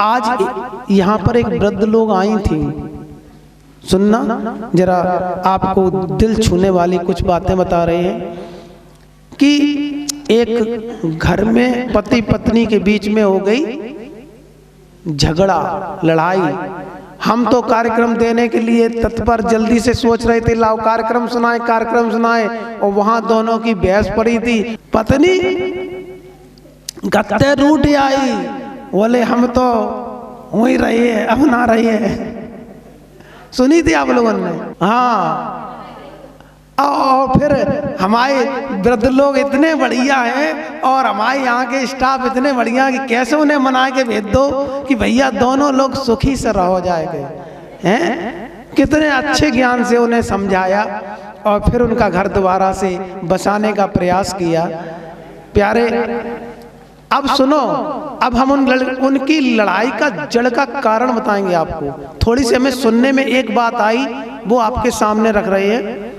आज यहाँ पर एक वृद्ध लोग आई थी, सुनना जरा, आपको दिल छूने वाली कुछ बातें बता रहे हैं कि एक घर में पति पत्नी के बीच में हो गई झगड़ा, लड़ाई। हम तो कार्यक्रम देने के लिए तत्पर जल्दी से सोच रहे थे, लाओ कार्यक्रम सुनाए, कार्यक्रम सुनाए, और वहां दोनों की बहस पड़ी थी। पत्नी गत्ते रूठ आई, बोले हम तो वही रही है, अब ना रही है। सुनी थी आप लोगों ने? हाँ। और फिर हमारे वृद्ध लोग इतने बढ़िया हैं और हमारे यहाँ के स्टाफ इतने बढ़िया कि कैसे उन्हें मना के भेज दो कि भैया दोनों लोग सुखी से रहो जाएंगे, हैं? कितने अच्छे ज्ञान से उन्हें समझाया और फिर उनका घर दोबारा से बसाने का प्रयास किया। प्यारे, अब सुनो, अब हम उनकी लड़ाई का जड़ का कारण बताएंगे आपको। थोड़ी सी हमें सुनने में एक बात आई, वो आपके सामने रख रहे हैं,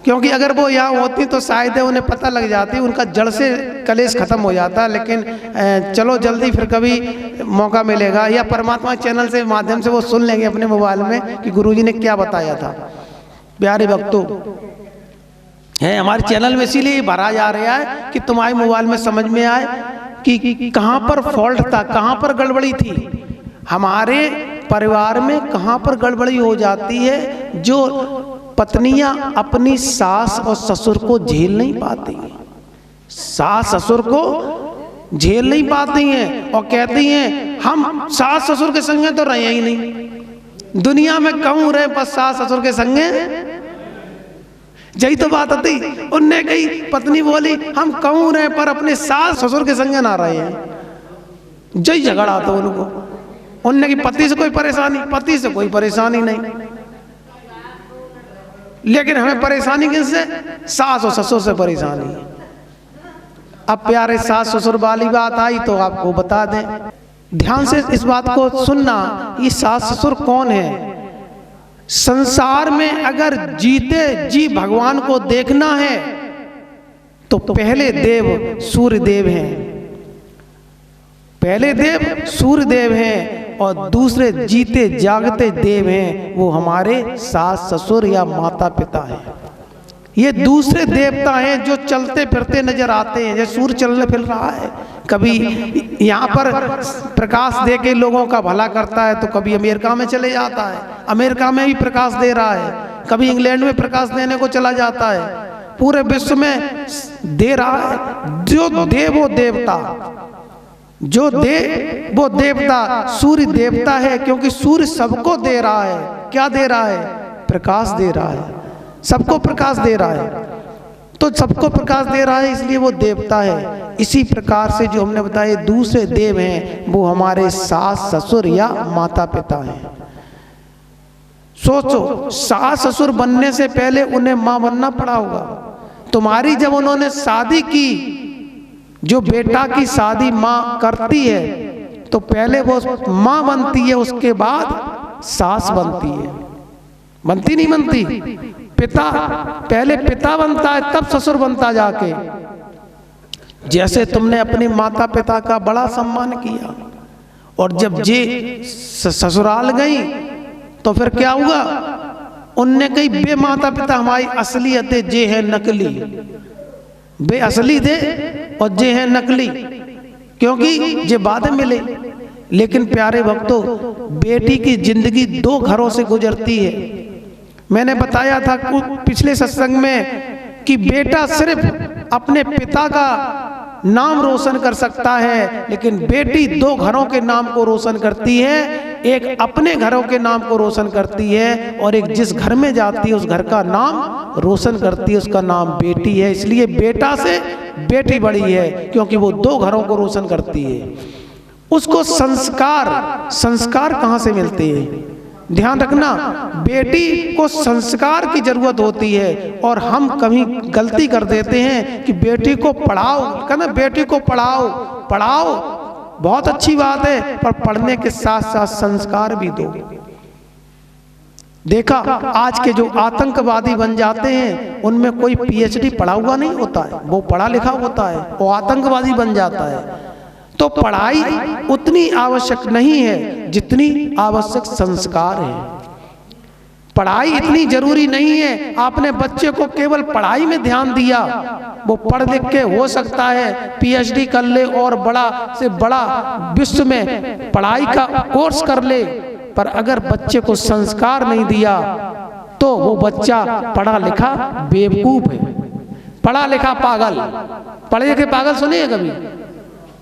क्योंकि अगर वो यहाँ होती तो शायद उन्हें पता लग जाती, उनका जड़ से कलेश खत्म हो जाता। लेकिन चलो जल्दी फिर कभी मौका मिलेगा, या परमात्मा चैनल से माध्यम से वो सुन लेंगे अपने मोबाइल में कि गुरुजी ने क्या बताया था। प्यारे भक्तों, है हमारे चैनल में इसीलिए भरा जा रहा है कि तुम्हारे मोबाइल में समझ में आए कि कहाँ पर फॉल्ट था, कहाँ पर गड़बड़ी थी। हमारे परिवार में कहाँ पर गड़बड़ी हो जाती है, जो पत्नियां अपनी सास और ससुर को झेल नहीं पाती, सास ससुर को झेल नहीं पाती हैं और कहती हैं हम सास ससुर के संगे तो रहे ही नहीं, दुनिया में कहूं रहे बस सास ससुर के संगे। यही तो बात होती। उनने कही, पत्नी बोली हम कहूं रहे पर अपने सास ससुर के संगे ना रहे हैं। यही झगड़ा था उनको। उनने की पति से कोई परेशानी, पति से कोई परेशानी नहीं, लेकिन हमें परेशानी किससे? सास और ससुर से परेशानी। अब प्यारे सास ससुर वाली बात आई तो आपको बता दें, ध्यान से इस बात को सुनना। ये सास ससुर कौन है? संसार में अगर जीते जी भगवान को देखना है तो पहले देव सूर्य देव हैं, पहले देव सूर्य देव हैं, और दूसरे जीते जागते देव हैं वो हमारे सास ससुर या माता पिता हैं। ये दूसरे देवता हैं जो चलते फिरते नजर आते हैं। जैसे सूर्य चलने फिर रहा है, कभी यहाँ पर प्रकाश दे के लोगों का भला करता है तो कभी अमेरिका में चले जाता है, अमेरिका में भी प्रकाश दे रहा है, कभी इंग्लैंड में प्रकाश देने को चला जाता है, पूरे विश्व में दे रहा है। जो दे वो देवता, जो दे वो देवता सूर्य देवता है, क्योंकि सूर्य सबको दे रहा है। क्या दे रहा है? प्रकाश दे रहा है, सबको प्रकाश दे रहा है। तो सबको प्रकाश दे रहा है इसलिए वो देवता है। इसी प्रकार से जो हमने बताया दूसरे देव हैं वो हमारे सास ससुर या माता पिता हैं। सोचो, सास ससुर बनने से पहले उन्हें माँ बनना पड़ा होगा। तुम्हारी जब उन्होंने शादी की, जो बेटा की शादी माँ करती है तो पहले वो माँ बनती है, उसके बाद सास बनती है। बनती नहीं बनती? पिता पहले पिता बनता है तब ससुर बनता जाके। जैसे तुमने अपने माता पिता का बड़ा सम्मान किया और जब जे ससुराल गई तो फिर क्या हुआ? उनने कही बे माता पिता हमारी असलियत है, जे है नकली। बे असली थे और जे है नकली, क्योंकि जे बाद में मिले। लेकिन प्यारे भक्तों, बेटी की जिंदगी दो घरों से गुजरती है। मैंने बताया था पिछले सत्संग में कि बेटा सिर्फ अपने पिता का नाम रोशन कर सकता है, लेकिन बेटी दो घरों के नाम को रोशन करती है। एक अपने घरों के नाम को रोशन करती है और एक जिस घर में जाती है उस घर का नाम रोशन करती है, उसका नाम बेटी है। इसलिए बेटा से बेटी बड़ी है, क्योंकि वो दो घरों को रोशन करती है। उसको संस्कार कहाँ से मिलते हैं? ध्यान रखना, बेटी को संस्कार की जरूरत होती है और हम कभी गलती कर देते हैं कि बेटी को पढ़ाओ, कहना बेटी को पढ़ाओ, पढ़ाओ बहुत अच्छी बात है, पर पढ़ने के साथ साथ संस्कार भी दो। देखा, आज के जो आतंकवादी बन जाते हैं उनमें कोई पीएचडी पढ़ा हुआ नहीं होता है, वो पढ़ा लिखा होता है, वो आतंकवादी बन जाता है। तो पढ़ाई उतनी आवश्यक नहीं है जितनी आवश्यक संस्कार है। पढ़ाई इतनी जरूरी नहीं है, आपने बच्चे को केवल पढ़ाई में ध्यान दिया, वो पढ़ लिख के हो सकता है पीएचडी कर ले और बड़ा से बड़ा विश्व में पढ़ाई का कोर्स कर ले, पर अगर बच्चे को संस्कार नहीं दिया तो वो बच्चा पढ़ा लिखा बेवकूफ है, पढ़ा लिखा पागल। पढ़े लिखे पागल सुने कभी?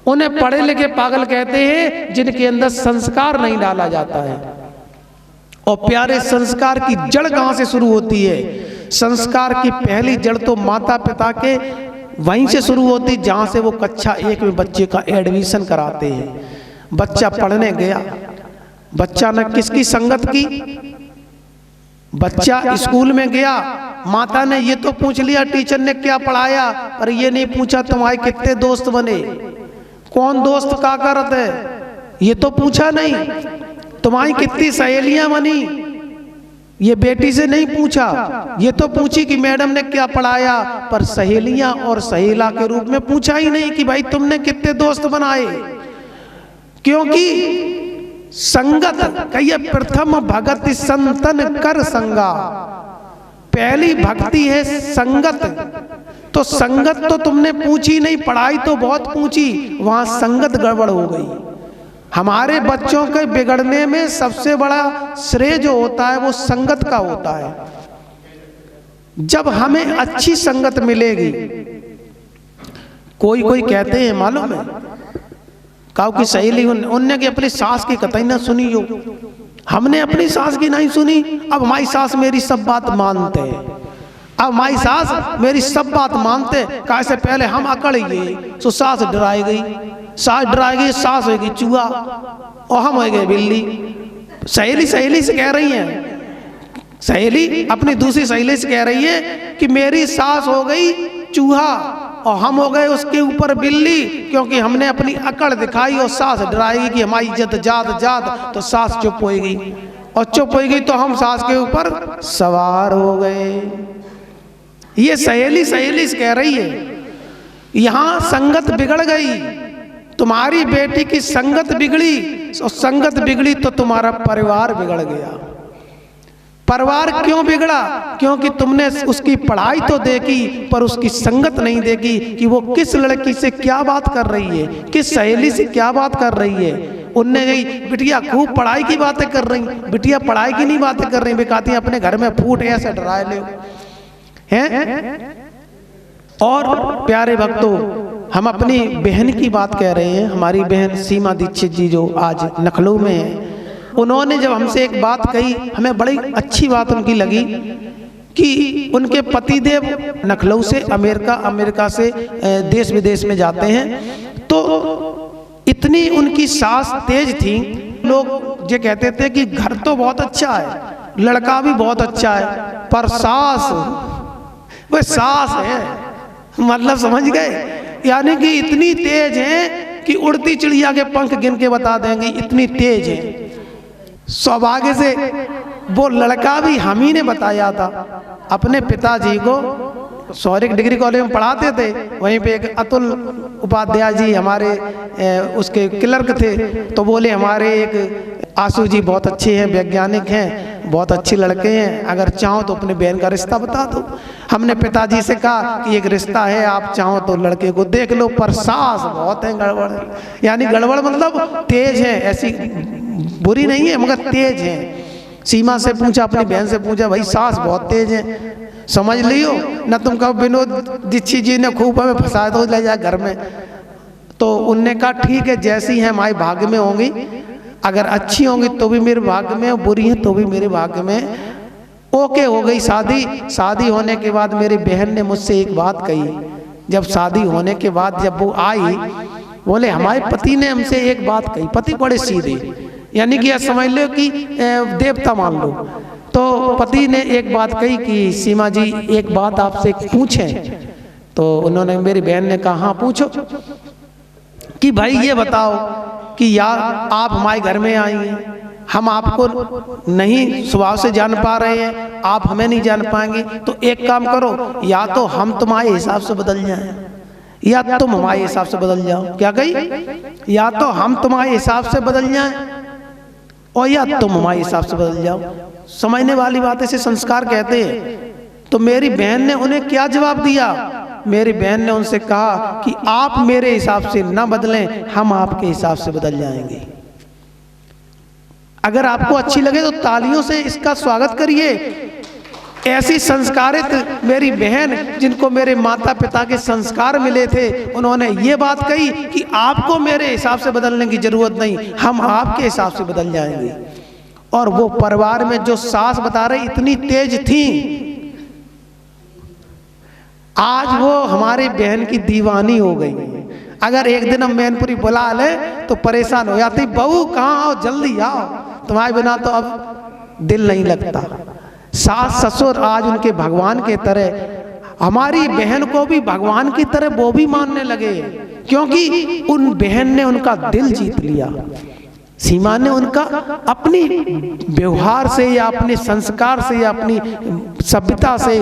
उन्हें पढ़े लिखे पागल कहते हैं जिनके अंदर संस्कार नहीं डाला जाता है। और प्यारे, संस्कार की जड़ कहां से शुरू होती है? संस्कार की पहली जड़ तो माता पिता के वहीं से शुरू होती, जहां से वो कक्षा 1 में बच्चे का एडमिशन कराते हैं। बच्चा पढ़ने गया, बच्चा ने किसकी संगत की? बच्चा स्कूल में गया, माता ने ये तो पूछ लिया टीचर ने क्या पढ़ाया, पर ये नहीं पूछा तुम्हारे कितने दोस्त बने, कौन दोस्त का करत है, ये तो पूछा नहीं। तुम्हारी कितनी सहेलियां बनी, ये बेटी से नहीं पूछा। ये तो पूछी कि मैडम ने क्या पढ़ाया, पर सहेलियां और सहेला के रूप में पूछा ही नहीं कि भाई तुमने कितने दोस्त बनाए। क्योंकि संगत कहिए प्रथम भगति संतन कर संगा, पहली भक्ति है संगत। तो संगत तो तुमने पूछी नहीं, पढ़ाई तो बहुत पूछी, वहां संगत गड़बड़ हो गई। हमारे बच्चों के बिगड़ने में सबसे बड़ा श्रेय जो होता है वो संगत का होता है। जब हमें अच्छी संगत मिलेगी, कोई कोई कहते हैं मालूम है, काऊ की सहेली उनने की अपनी सास की कतई ना सुनी हो, हमने अपनी सास की नहीं सुनी, अब हमारी सास मेरी सब बात मानते हैं, अब हमारी सास मेरी सब बात मानते। कैसे पहले हम अकड़ गए तो सास डराई गई, सास डराई गई, सास हो गई चूहा और हम हो गए बिल्ली। सहेली सहेली से कह रही है, सहेली अपनी दूसरी सहेली से कह रही है कि मेरी सास हो गई चूहा और हम हो गए उसके ऊपर बिल्ली, क्योंकि हमने अपनी अकड़ दिखाई और सास डराई कि हमारी इज्जत जात जात, तो सास चुप हो गई और चुप हो गई तो हम सास के ऊपर सवार हो गए। ये सहेली सहेली से कह रही है। यहां संगत बिगड़ गई, तुम्हारी बेटी की संगत बिगड़ी और संगत बिगड़ी तो तुम्हारा परिवार बिगड़ गया। परिवार क्यों बिगड़ा? क्योंकि तुमने उसकी पढ़ाई तो देखी पर उसकी संगत नहीं देखी कि वो किस लड़की से क्या बात कर रही है, किस सहेली से क्या बात कर रही है। उनने गई बिटिया खूब पढ़ाई की बातें कर रही, बिटिया पढ़ाई की नहीं बातें कर रही, बेकाती अपने घर में फूट ऐसे डराए ले हैं। और प्यारे भक्तों, हम अपनी बहन की बात कह रहे हैं, हमारी बहन सीमा दीक्षित जी जो आज लखनऊ में है। उन्होंने जब हमसे एक बात कही, हमें बड़ी अच्छी बात उनकी लगी कि उनके पतिदेव लखनऊ से अमेरिका से देश विदेश में जाते हैं। तो इतनी उनकी सास तेज थी, लोग ये कहते थे कि घर तो बहुत अच्छा है, लड़का भी बहुत अच्छा है, पर सास वह सास है, मतलब समझ गए, यानी कि इतनी तेज है कि उड़ती चिड़िया के पंख गिन के बता देंगे, इतनी तेज है। सौभाग्य से वो लड़का भी हम ही ने बताया था अपने पिताजी को, सौरिक डिग्री कॉलेज में पढ़ाते थे, वहीं पे एक अतुल उपाध्याय जी हमारे उसके क्लर्क थे, तो बोले हमारे एक आशु जी बहुत अच्छे हैं, वैज्ञानिक हैं, बहुत अच्छे लड़के हैं, अगर चाहो तो अपने बहन का रिश्ता बता दो। हमने पिताजी से कहा कि एक रिश्ता है, आप चाहो तो लड़के को देख लो, पर सास बहुत है गड़बड़, यानी गड़बड़ मतलब तेज है, ऐसी बुरी नहीं है मगर तेज है। सीमा से पूछा, अपनी बहन से पूछा, भाई सास बहुत तेज है, समझ लियो न तुम कहो विनोद दीक्षित जी ने खूब हमें फंसाया तो ले जाए घर में। तो उनने कहा ठीक है, जैसी है हमारे भाग्य में होंगी, अगर अच्छी होंगी तो भी मेरे भाग्य में, बुरी हैं तो भी मेरे भाग्य में। ओके हो गई शादी। शादी होने के बाद मेरी बहन ने मुझसे एक बात कही, जब शादी होने के बाद जब वो आई, बोले हमारे पति ने हमसे एक बात कही, पति बड़े सीधे, यानी कि समझ लो कि देवता मान लो। तो पति ने एक बात कही कि सीमा जी एक बात आपसे पूछें। तो उन्होंने, मेरी बहन ने कहा हाँ पूछो, कि भाई ये बताओ कि यार आप हमारे घर में आई हैं, हम आपको नहीं स्वभाव से जान पा रहे हैं, आप हमें नहीं जान पाएंगे, तो एक काम करो, या तो हम तुम्हारे हिसाब से बदल जाएं या तुम हमारे हिसाब से बदल जाओ। क्या कही? या तो हम तुम्हारे हिसाब से बदल जाएं और या तुम हमारे हिसाब से बदल जाओ। समझने वाली बात है, इसे संस्कार कहते हैं। तो मेरी बहन ने उन्हें क्या जवाब दिया? मेरी बहन ने उनसे कहा कि आप मेरे हिसाब से ना बदलें, हम आपके हिसाब से बदल जाएंगे। अगर आपको अच्छी लगे तो तालियों से इसका स्वागत करिए। ऐसी संस्कारित मेरी बहन, जिनको मेरे माता पिता के संस्कार मिले थे, उन्होंने ये बात कही कि आपको मेरे हिसाब से बदलने की जरूरत नहीं, हम आपके हिसाब से बदल जाएंगे। और वो परिवार में जो सास बता रही इतनी तेज थी, आज वो हमारी बहन की दीवानी हो गई। अगर एक दिन हम मैनपुरी बुला ले तो परेशान हो जाती, बहू कहाँ आओ, जल्दी आओ, तुम्हारे बिना तो अब दिल नहीं लगता। सास ससुर आज उनके भगवान के तरह, हमारी बहन को भी भगवान की तरह वो भी मानने लगे, क्योंकि उन बहन ने उनका दिल जीत लिया। सीमा ने उनका अपनी व्यवहार से या अपने संस्कार से या अपनी सभ्यता से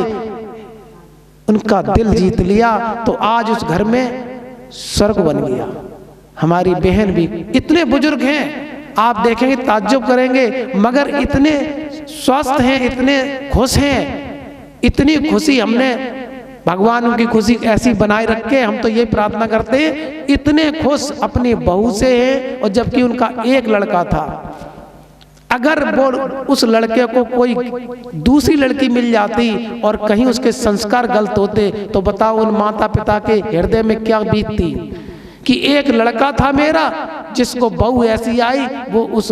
उनका दिल जीत लिया, तो आज उस घर में स्वर्ग बन गया। हमारी बहन भी, इतने बुजुर्ग हैं, आप देखेंगे ताज्जुब करेंगे, मगर इतने स्वस्थ हैं, इतने खुश हैं। इतनी खुशी हमने, भगवान उनकी खुशी ऐसी बनाए रखे। हम तो ये प्रार्थना करते हैं, इतने खुश अपनी बहू से हैं, और जबकि उनका एक लड़का था। अगर वो उस लड़के को कोई दूसरी लड़की मिल जाती और कहीं उसके संस्कार गलत होते, तो बताओ उन माता पिता के हृदय में क्या बीतती कि एक लड़का था मेरा, जिसको बहू ऐसी आई, वो उस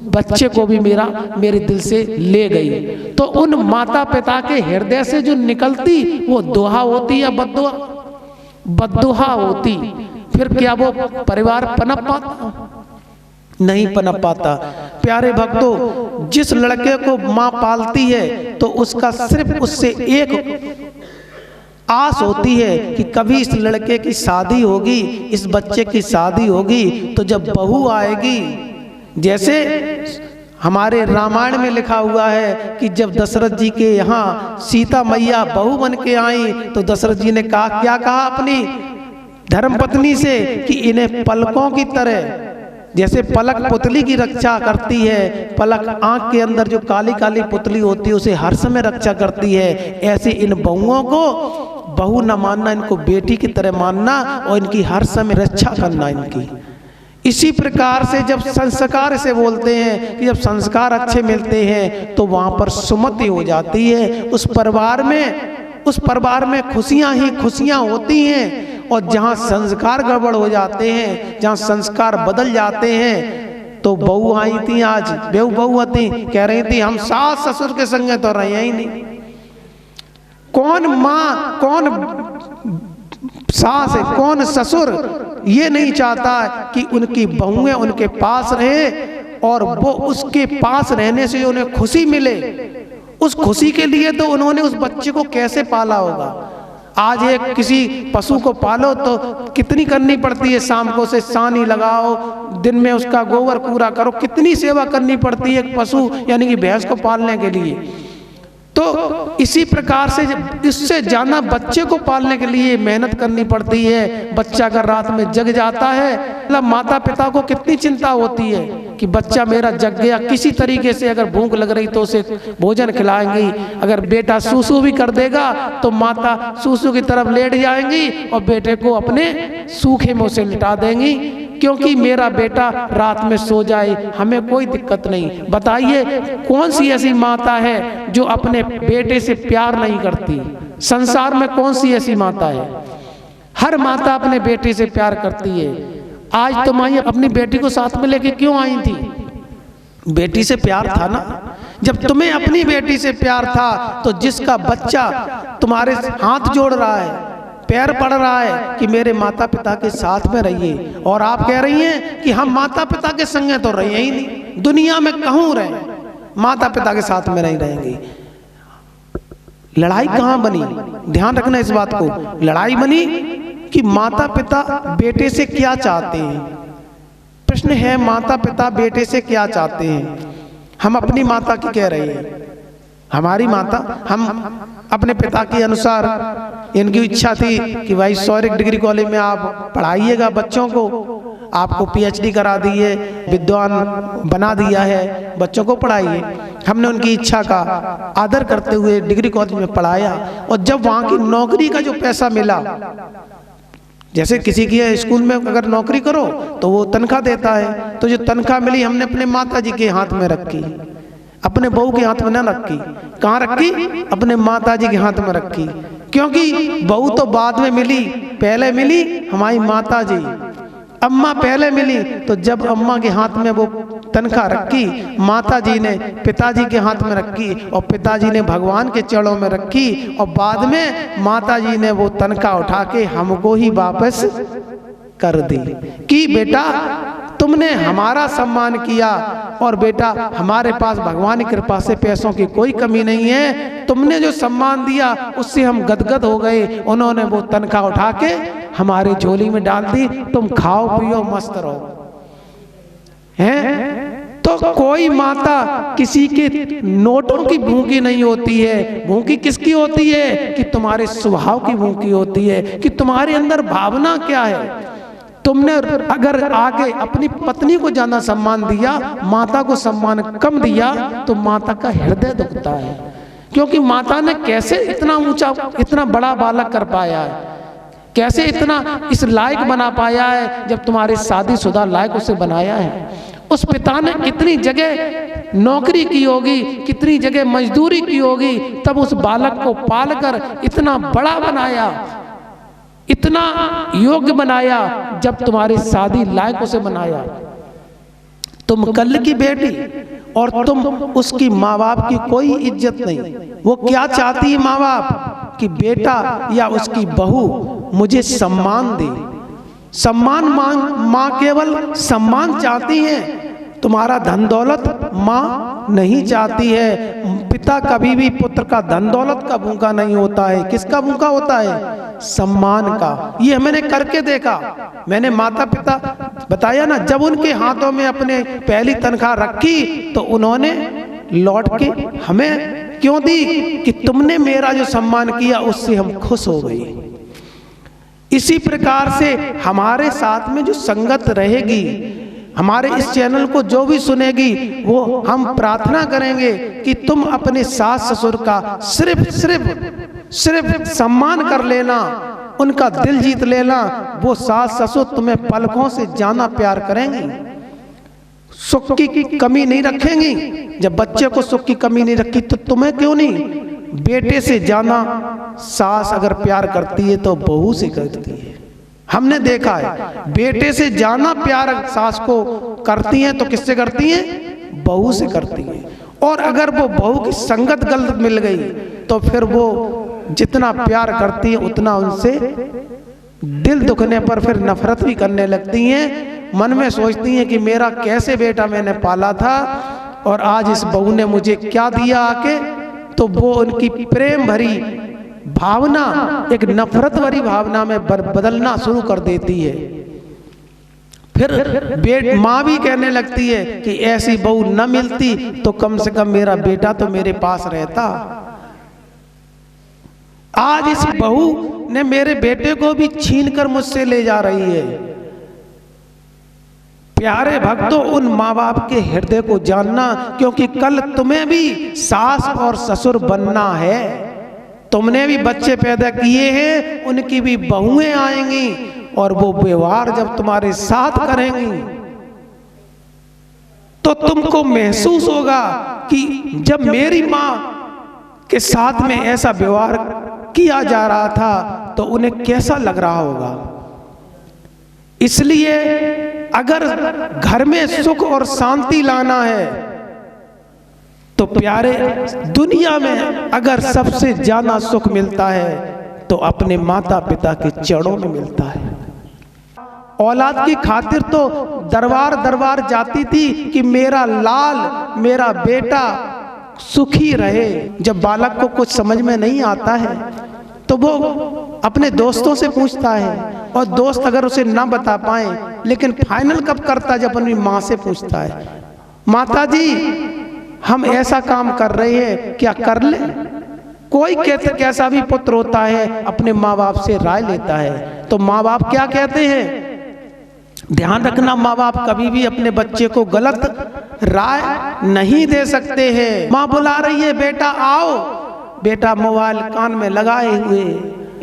बच्चे को भी मेरे दिल से ले गई। तो उन माता पिता के हृदय से जो निकलती, वो दुआ होती या बद्दुआ? बद्दुआ होती। फिर क्या वो परिवार पनप पाता? नहीं पनप पाता। प्यारे भक्तों, जिस लड़के को माँ पालती है तो उसका सिर्फ उससे एक आस होती है कि कभी इस लड़के की शादी होगी, इस बच्चे की शादी होगी, तो जब बहू आएगी, जैसे हमारे रामायण में लिखा हुआ है कि जब दशरथ जी के यहाँ सीता मैया बहू बन के आई, तो दशरथ जी ने कहा, क्या कहा अपनी धर्मपत्नी से कि इन्हें पलकों की तरह, जैसे पलक पुतली की रक्षा करती है, पलक आंख के अंदर जो काली काली पुतली होती है उसे हर समय रक्षा करती है, ऐसे इन बहुओं को बहू न मानना, इनको बेटी की तरह मानना और इनकी हर समय रक्षा करना इनकी। इसी प्रकार से जब संस्कार से बोलते हैं कि जब संस्कार अच्छे मिलते हैं तो वहाँ पर सुमति हो जाती है। उस परिवार में खुशियाँ ही खुशियाँ होती हैं। और जहाँ संस्कार गड़बड़ हो जाते हैं, जहाँ संस्कार बदल जाते हैं, तो बहू आई थी, आज बहू थी, कह रही थी हम सास ससुर के संगे तो रहे ही नहीं। कौन माँ, कौन सास है, कौन ससुर ये नहीं चाहता कि उनकी बहुएं उनके पास रहे और वो उसके पास रहने से उन्हें खुशी मिले। उस खुशी के लिए तो उन्होंने उस बच्चे को कैसे पाला होगा। आज एक किसी पशु को पालो तो कितनी करनी पड़ती है, शाम को से सानी लगाओ, दिन में उसका गोबर कूड़ा करो, कितनी सेवा करनी पड़ती है एक पशु यानी कि भैंस को पालने के लिए। तो इसी प्रकार से इससे ज्यादा बच्चे को पालने के लिए मेहनत करनी पड़ती है। बच्चा अगर रात में जग जाता है, मतलब माता पिता को कितनी चिंता होती है कि बच्चा मेरा जग गया, किसी तरीके से अगर भूख लग रही तो उसे भोजन खिलाएंगी। अगर बेटा सूसू भी कर देगा तो माता सूसू की तरफ लेट जाएंगी और बेटे को अपने सूखे मुंह से लिटा देंगी, क्योंकि मेरा बेटा रात में सो जाए, हमें कोई दिक्कत नहीं। बताइए कौन सी ऐसी माता है जो अपने बेटे से प्यार नहीं करती? संसार में कौन सी ऐसी माता है? हर माता अपने बेटे से प्यार करती है। आज तुम आई अपनी बेटी को साथ में लेके क्यों आई थी? बेटी से प्यार था ना। जब तुम्हें अपनी बेटी से प्यार था तो जिसका बच्चा तुम्हारे हाथ जोड़ रहा है, पैर पड़ रहा है कि मेरे माता पिता के साथ में रहिए, और आप कह रही हैं कि हम माता पिता के संगे तो रहे ही नहीं, दुनिया में कहूँ रहे, माता पिता के साथ में नहीं रहेंगे। लड़ाई कहाँ बनी? ध्यान रखना इस बात को। लड़ाई बनी कि माता पिता बेटे से क्या चाहते हैं। प्रश्न है, माता पिता बेटे से क्या चाहते हैं? हम अपनी माता की कह रहे हैं, हमारी माता, हम अपने पिता के अनुसार, इनकी इच्छा थी कि भाई 100 डिग्री कॉलेज में आप पढ़ाइएगा बच्चों को, आपको PhD करा दी है, विद्वान बना दिया है, बच्चों को पढ़ाइए। हमने उनकी इच्छा का आदर करते हुए डिग्री कॉलेज में पढ़ाया, और जब वहाँ की नौकरी का जो पैसा मिला, जैसे किसी की स्कूल में अगर नौकरी करो तो वो तनख्वाह देता है, तो जो तनख्वाह मिली हमने अपने माता जी के हाथ में रखी, अपने बहू के हाथ में न रखी। कहाँ रखी? अपने माता जी के हाथ में रखी, क्योंकि बहू तो बाद में मिली, पहले मिली हमारी माता जी, अम्मा पहले मिली। तो जब अम्मा के हाथ में वो तनख्वाह रखी, माता जी ने पिताजी के हाथ में रखी, और पिताजी ने भगवान के चरणों में रखी, और बाद में माता जी ने वो तनख्वाह उठा के हमको ही वापस कर दी कि बेटा तुमने हमारा सम्मान किया, और बेटा हमारे पास भगवान की कृपा से पैसों की कोई कमी नहीं है, तुमने जो सम्मान दिया उससे हम गदगद हो गए। उन्होंने वो तनख्वाह उठा के हमारे झोली में डाल दी, तुम खाओ पियो मस्त रहो। हैं? तो कोई माता किसी के नोटों की भूखी नहीं होती है। भूखी किसकी होती है? कि तुम्हारे स्वभाव की भूखी होती है, कि तुम्हारे अंदर भावना क्या है। तुमने अगर आगे अपनी पत्नी को ज्यादा सम्मान दिया, माता को सम्मान कम दिया, तो माता का हृदय दुखता है, क्योंकि माता ने कैसे इतना ऊंचा, इतना बड़ा बालक कर पाया है, कैसे इतना इस लायक बना पाया है, जब तुम्हारे शादीशुदा लायक उसे बनाया है। उस पिता ने कितनी जगह नौकरी की होगी, कितनी जगह मजदूरी की होगी, तब उस बालक को पालकर इतना बड़ा बनाया, इतना योग्य बनाया, जब तुम्हारी शादी लायक उसे बनाया। तुम कल की बेटी और तुम उसकी माँ बाप की कोई इज्जत नहीं। वो क्या चाहती है माँ बाप? कि बेटा या उसकी बहू मुझे सम्मान दे। सम्मान माँ केवल सम्मान चाहती है, तुम्हारा धन दौलत माँ नहीं चाहती है। पिता कभी भी पुत्र का धन दौलत का भूखा नहीं होता है। किसका भूखा होता है? सम्मान का। ये मैंने करके देखा। मैंने माता पिता बताया ना, जब उनके हाथों में अपने पहली तनख्वाह रखी तो उन्होंने लौट के हमें क्यों दी? कि तुमने मेरा जो सम्मान किया उससे हम खुश हो गए। इसी प्रकार से हमारे साथ में जो संगत रहेगी, हमारे इस चैनल को जो भी सुनेगी, वो हम प्रार्थना करेंगे कि तुम अपने सास ससुर का सिर्फ सम्मान कर लेना, उनका दिल जीत लेना। वो सास ससुर तुम्हें पलकों से ज्यादा प्यार करेंगी, सुख की कमी नहीं रखेंगी। जब बच्चे को सुख की कमी नहीं रखी तो तुम्हें क्यों नहीं? बेटे से ज्यादा सास अगर प्यार करती है तो बहू से करती है। हमने देखा है, बेटे से ज्यादा प्यार सास को करती हैं तो किससे करती हैं? बहू से करती हैं। और अगर वो बहू की संगत गलत मिल गई तो फिर वो जितना प्यार करती है उतना उनसे दिल दुखने पर फिर नफरत भी करने लगती हैं। मन में सोचती हैं कि मेरा कैसे बेटा मैंने पाला था और आज इस बहू ने मुझे क्या दिया आके। तो वो उनकी प्रेम भरी भावना एक नफरत भरी भावना में बदलना शुरू कर देती है। फिर माँ भी कहने लगती है कि ऐसी बहू न मिलती तो कम से कम मेरा बेटा तो मेरे पास रहता। आज इस बहू ने मेरे बेटे को भी छीनकर मुझसे ले जा रही है। प्यारे भक्तों, उन माँ बाप के हृदय को जानना, क्योंकि कल तुम्हें भी सास और ससुर बनना है। तुमने भी बच्चे पैदा किए हैं, उनकी भी बहुएं आएंगी और वो व्यवहार जब तुम्हारे साथ करेंगी तो तुमको महसूस होगा कि जब मेरी माँ के साथ में ऐसा व्यवहार किया जा रहा था तो उन्हें कैसा लग रहा होगा। इसलिए अगर घर में सुख और शांति लाना है तो प्यारे, दुनिया में अगर सबसे ज्यादा सुख मिलता है तो अपने माता पिता के चरणों में मिलता है। औलाद की खातिर तो दरबार दरबार जाती थी कि मेरा लाल, मेरा बेटा सुखी रहे। जब बालक को कुछ समझ में नहीं आता है तो वो अपने दोस्तों से पूछता है, और दोस्त अगर उसे ना बता पाए, लेकिन फाइनल कब करता है? जब अपनी माँ से पूछता है, माता जी हम ऐसा काम कर रहे हैं, क्या कर ले? कोई कैसा भी पुत्र होता है अपने माँ बाप से राय लेता है। तो माँ बाप क्या कहते हैं? ध्यान रखना, माँ बाप कभी भी अपने बच्चे को गलत राय नहीं दे सकते हैं। माँ बुला रही है, बेटा आओ, बेटा मोबाइल कान में लगाए हुए,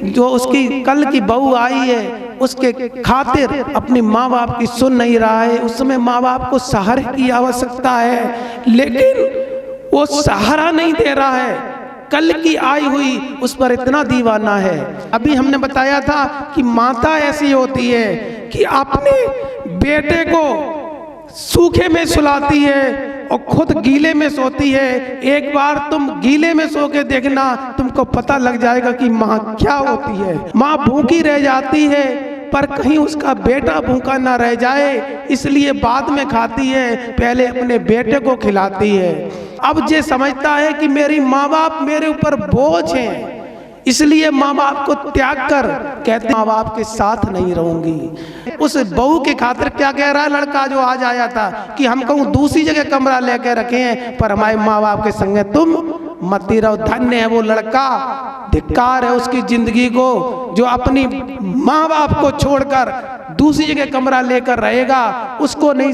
जो उसकी कल की बहू आई है उसके खातिर अपनी माँ बाप की सुन नहीं रहा है। उस समय माँ बाप को सहारे की आवश्यकता है, लेकिन वो सहारा नहीं दे रहा है। कल की आई हुई उस पर इतना दीवाना है। अभी हमने बताया था कि माता ऐसी होती है कि अपने बेटे को सूखे में सुलाती है और खुद गीले में सोती है। एक बार तुम गीले में सो के देखना, तुमको पता लग जाएगा कि माँ क्या होती है। माँ भूखी रह जाती है पर कहीं उसका बेटा भूखा ना रह जाए, इसलिए बाद में खाती है, पहले अपने बेटे को खिलाती है। अब ये समझता है कि मेरी माँ बाप मेरे ऊपर बोझ हैं, इसलिए माँ बाप को त्याग कर कहते माँ बाप के साथ नहीं रहूंगी। उस बहू के खातिर क्या कह रहा है लड़का जो आज आया था कि हम कहूँ दूसरी जगह कमरा लेके रखे हैं पर हमारे माँ बाप के संगे तुम मत रहो। धन्य है वो लड़का, धिक्कार है उसकी जिंदगी को जो अपनी माँ बाप को छोड़कर दूसरी जगह कमरा लेकर रहेगा। उसको नहीं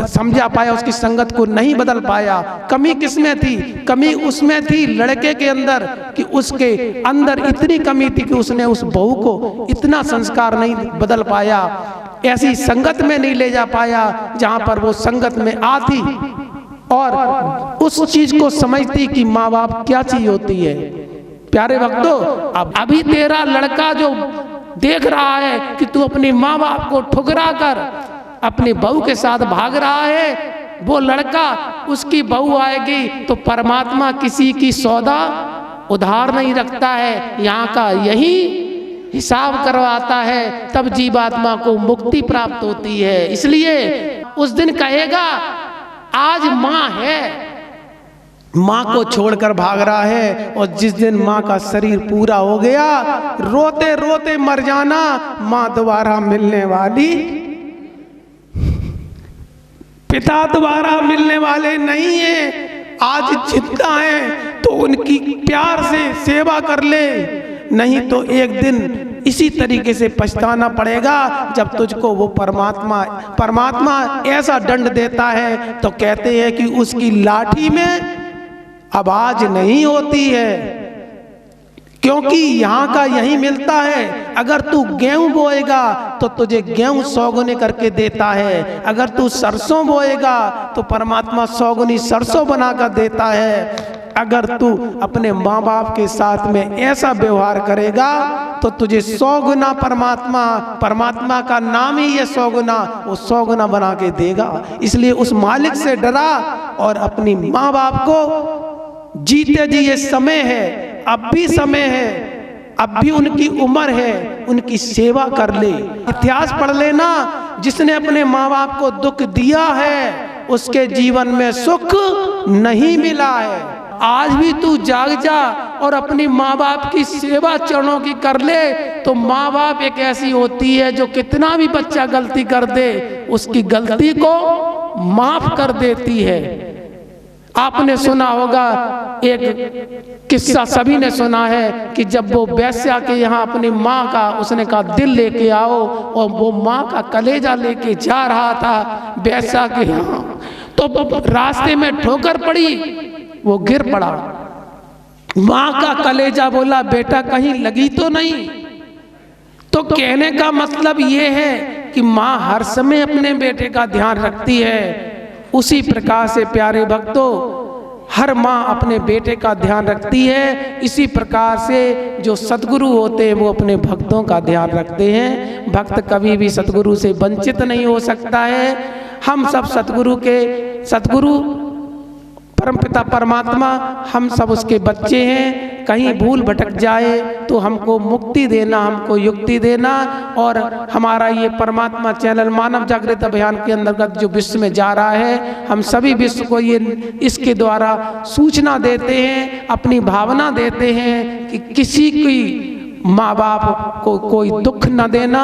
समझा पाया, उसकी संगत को नहीं बदल पाया। कमी किसमें थी? कमी उसमें थी लड़के के अंदर कि उसके अंदर इतनी कमी थी कि उसने उस बहू को इतना संस्कार नहीं बदल पाया, ऐसी संगत में नहीं ले जा पाया जहां पर वो संगत में आती और उस चीज को समझती कि माँ बाप क्या चीज होती है। प्यारे भक्तों, अब अभी तेरा लड़का जो देख रहा है कि तू अपनी माँ बाप को ठुकरा कर अपनी बहू के साथ भाग रहा है, वो लड़का उसकी बहू आएगी तो परमात्मा किसी की सौदा उधार नहीं रखता है, यहाँ का यही हिसाब करवाता है, तब जीवात्मा को मुक्ति प्राप्त होती है। इसलिए उस दिन कहेगा आज माँ है, माँ को छोड़कर भाग रहा है, और जिस दिन माँ का शरीर पूरा हो गया रोते रोते मर जाना, माँ दोबारा मिलने वाली, पिता दोबारा मिलने वाले नहीं है। आज जिंदा है तो उनकी प्यार से सेवा कर ले, नहीं तो एक दिन इसी तरीके से पछताना पड़ेगा जब तुझको वो परमात्मा ऐसा दंड देता है तो कहते हैं कि उसकी लाठी में आवाज नहीं होती है, क्योंकि यहाँ का यही मिलता है। अगर तू गेहूं बोएगा तो तुझे गेहूं 100 गुने करके देता है, अगर तू सरसों बोएगा तो परमात्मा 100 गुनी सरसों बनाकर देता है। अगर तू अपने माँ बाप के साथ में ऐसा व्यवहार करेगा तो तुझे 100 गुना परमात्मा का नाम ही है 100 गुना, वो 100 गुना बना के देगा। इसलिए उस मालिक से डरा और अपनी माँ बाप को जीते जी ये समय है, अब भी समय है, अब भी उनकी उम्र है, उनकी सेवा कर ले। इतिहास पढ़ लेना, जिसने अपने माँ बाप को दुख दिया है उसके जीवन में सुख नहीं मिला है। आज भी तू जाग जा और अपनी माँ बाप की सेवा चरणों की कर ले, तो माँ बाप एक ऐसी होती है जो कितना भी बच्चा गलती कर दे उसकी गलती को माफ कर देती है। आपने सुना होगा एक किस्सा, सभी ने सुना है कि जब वो वेश्या के यहाँ अपनी माँ का उसने कहा दिल लेके आओ, और वो माँ का कलेजा लेके जा रहा था वेश्या के यहाँ, तो रास्ते में ठोकर पड़ी, वो गिर पड़ा। माँ का कलेजा बोला बेटा कहीं लगी तो नहीं। तो कहने का मतलब ये है कि माँ हर समय अपने बेटे का ध्यान रखती है। उसी प्रकार से प्यारे भक्तों, हर माँ अपने बेटे का ध्यान रखती है। इसी प्रकार से जो सतगुरु होते हैं वो अपने भक्तों का ध्यान रखते हैं। भक्त कभी भी सतगुरु से वंचित नहीं हो सकता है। हम सब सतगुरु परमपिता परमात्मा, हम सब उसके बच्चे हैं। कहीं भूल भटक जाए तो हमको मुक्ति देना, हमको युक्ति देना। और हमारा ये परमात्मा चैनल मानव जागृत अभियान के अंतर्गत जो विश्व में जा रहा है, हम सभी विश्व को ये इसके द्वारा सूचना देते हैं, अपनी भावना देते हैं कि किसी की माँ बाप को कोई दुख न देना।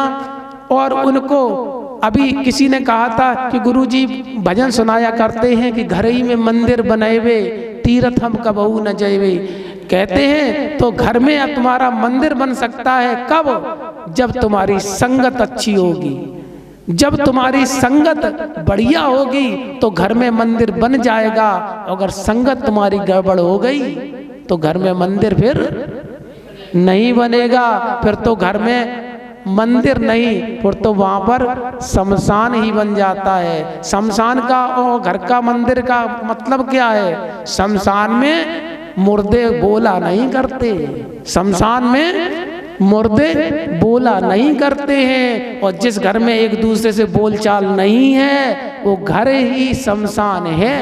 और उनको अभी किसी ने कहा था कि गुरुजी भजन सुनाया करते हैं कि घर ही में मंदिर बनाएवे, तीर्थ हम कबहू न जाएवे। कहते हैं तो घर में अब तुम्हारा मंदिर बन सकता है कब? जब तुम्हारी संगत अच्छी होगी। जब तुम्हारी संगत बढ़िया होगी तो घर में मंदिर बन जाएगा, अगर संगत तुम्हारी गड़बड़ हो गई तो घर में मंदिर फिर नहीं बनेगा, फिर तो घर में मंदिर नहीं, फिर तो वहां पर शमशान ही बन जाता है। शमशान का और घर का मंदिर का मतलब क्या है? शमशान में मुर्दे बोला नहीं करते, शमशान में मुर्दे बोला नहीं करते हैं, और जिस घर में एक दूसरे से बोलचाल नहीं है वो घर ही शमशान है।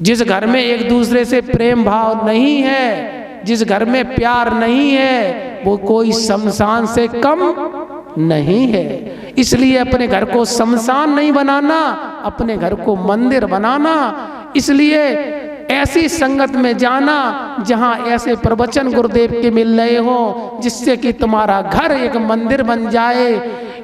जिस घर में एक दूसरे से प्रेम भाव नहीं है, जिस घर में प्यार नहीं है, वो कोई शमशान से कम नहीं है। इसलिए अपने घर को शमशान नहीं बनाना, अपने घर को मंदिर बनाना। इसलिए ऐसी संगत में जाना जहां ऐसे प्रवचन गुरुदेव के मिल रहे हो, जिससे कि तुम्हारा घर एक मंदिर बन जाए,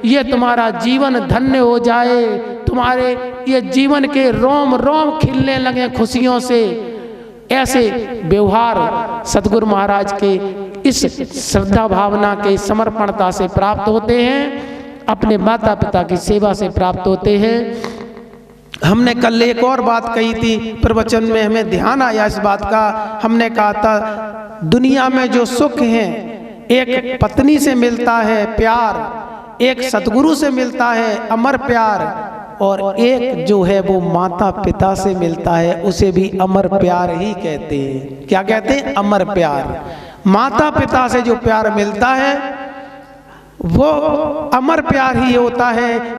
ये तुम्हारा जीवन धन्य हो जाए, तुम्हारे ये जीवन के रोम रोम खिलने लगे खुशियों से। ऐसे व्यवहार सतगुरु महाराज के इस श्रद्धा भावना के समर्पणता से प्राप्त होते हैं, अपने माता पिता की सेवा से प्राप्त होते हैं। हमने कल एक और बात कही थी प्रवचन में, हमें ध्यान आया इस बात का। हमने कहा था दुनिया में जो सुख है एक पत्नी से मिलता है प्यार, एक सतगुरु से मिलता है अमर प्यार, और एक जो है वो माता पिता से मिलता है, उसे भी अमर प्यार ही कहते हैं। क्या कहते हैं? अमर प्यार। माता पिता से जो प्यार मिलता है वो अमर प्यार ही होता है।